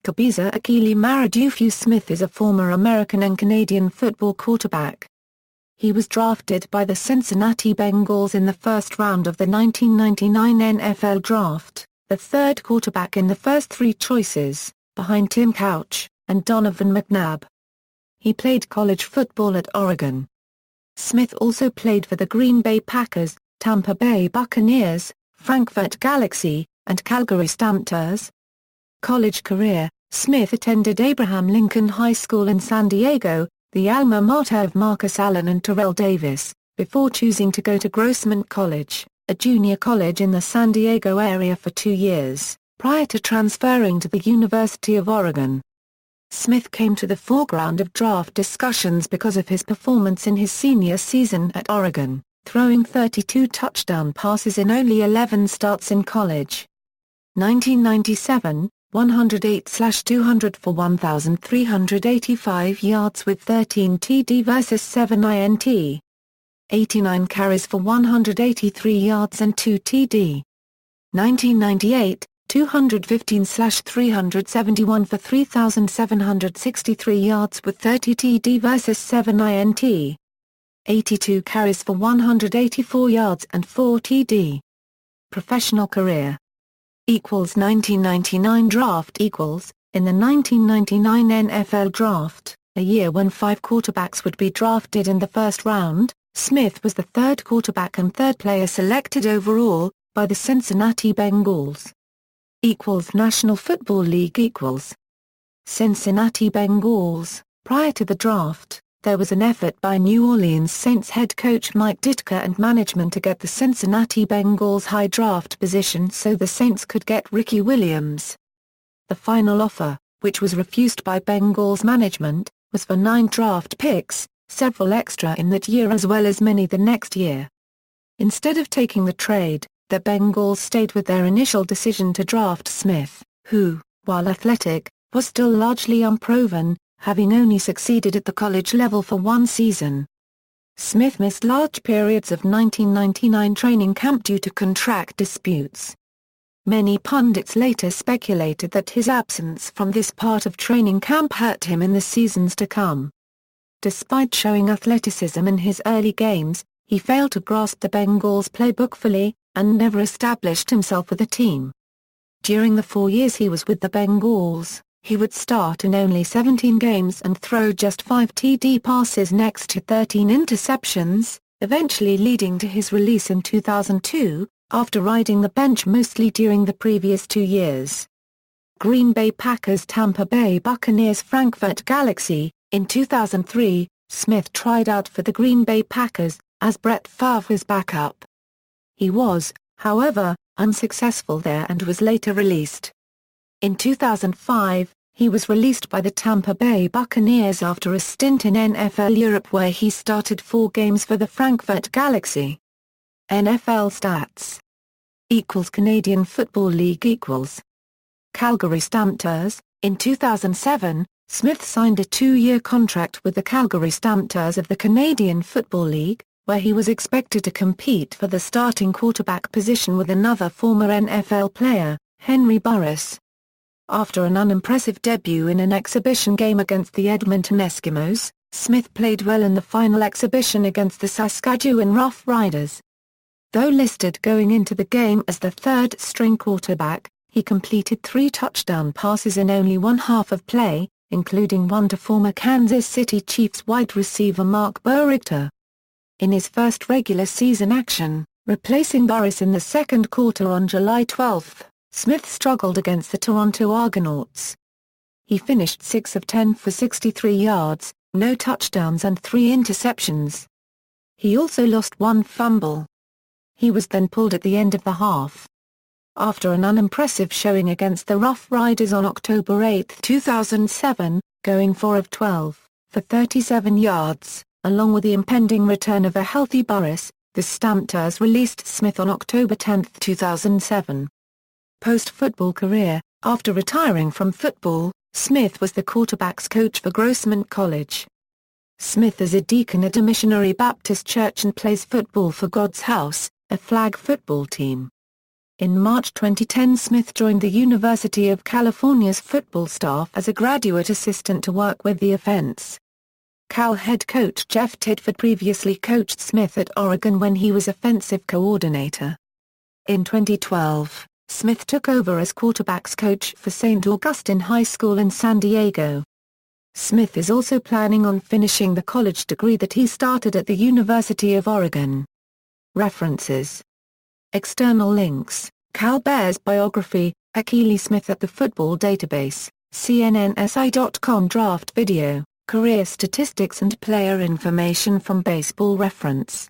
Kabisa Akili Maradufu Smith is a former American and Canadian football quarterback. He was drafted by the Cincinnati Bengals in the first round of the 1999 NFL Draft, the third quarterback in the first three choices, behind Tim Couch and Donovan McNabb. He played college football at Oregon. Smith also played for the Green Bay Packers, Tampa Bay Buccaneers, Frankfurt Galaxy, and Calgary Stampeders. College career: Smith attended Abraham Lincoln High School in San Diego, the alma mater of Marcus Allen and Terrell Davis, before choosing to go to Grossman College, a junior college in the San Diego area for 2 years, prior to transferring to the University of Oregon. Smith came to the foreground of draft discussions because of his performance in his senior season at Oregon, throwing 32 touchdown passes in only 11 starts in college. 1997, 108/200 for 1,385 yards with 13 TD versus 7 INT. 89 carries for 183 yards and 2 TD. 1998, 215/371 for 3,763 yards with 30 TD versus 7 INT. 82 carries for 184 yards and 4 TD. Professional career 1999 draft in the 1999 NFL Draft, a year when 5 quarterbacks would be drafted in the first round, Smith was the third quarterback and third player selected overall, by the Cincinnati Bengals. National Football League Cincinnati Bengals. Prior to the draft, there was an effort by New Orleans Saints head coach Mike Ditka and management to get the Cincinnati Bengals high draft position so the Saints could get Ricky Williams. The final offer, which was refused by Bengals management, was for 9 draft picks, several extra in that year as well as many the next year. Instead of taking the trade, the Bengals stayed with their initial decision to draft Smith, who, while athletic, was still largely unproven, having only succeeded at the college level for 1 season. Smith missed large periods of 1999 training camp due to contract disputes. Many pundits later speculated that his absence from this part of training camp hurt him in the seasons to come. Despite showing athleticism in his early games, he failed to grasp the Bengals playbook fully, and never established himself with the team. During the 4 years he was with the Bengals, he would start in only 17 games and throw just 5 TD passes next to 13 interceptions, eventually leading to his release in 2002, after riding the bench mostly during the previous 2 years. Green Bay Packers, Tampa Bay Buccaneers, Frankfurt Galaxy. In 2003, Smith tried out for the Green Bay Packers, as Brett Favre's backup. He was, however, unsuccessful there and was later released. In 2005, he was released by the Tampa Bay Buccaneers after a stint in NFL Europe where he started 4 games for the Frankfurt Galaxy. NFL stats Canadian Football League Calgary Stampeders. In 2007, Smith signed a 2-year contract with the Calgary Stampeders of the Canadian Football League, where he was expected to compete for the starting quarterback position with another former NFL player, Henry Burris. After an unimpressive debut in an exhibition game against the Edmonton Eskimos, Smith played well in the final exhibition against the Saskatchewan Rough Riders. Though listed going into the game as the third-string quarterback, he completed 3 touchdown passes in only one half of play, including one to former Kansas City Chiefs wide receiver Mark Burrichter. In his first regular season action, replacing Burris in the second quarter on July 12, Smith struggled against the Toronto Argonauts. He finished 6 of 10 for 63 yards, no touchdowns and 3 interceptions. He also lost 1 fumble. He was then pulled at the end of the half. After an unimpressive showing against the Rough Riders on October 8, 2007, going 4 of 12, for 37 yards, along with the impending return of a healthy Burris, the Stampeders released Smith on October 10, 2007. Post-football career After retiring from football, Smith was the quarterback's coach for Grossman College. Smith is a deacon at a missionary Baptist church and plays football for God's House, a flag football team. In March 2010, Smith joined the University of California's football staff as a graduate assistant to work with the offense. Cal head coach Jeff Titford previously coached Smith at Oregon when he was offensive coordinator. In 2012, Smith took over as quarterbacks coach for St. Augustine High School in San Diego. Smith is also planning on finishing the college degree that he started at the University of Oregon. References. External links: Cal Bears biography, Akili Smith at the Football Database, CNNSI.com draft video, career statistics and player information from Baseball Reference.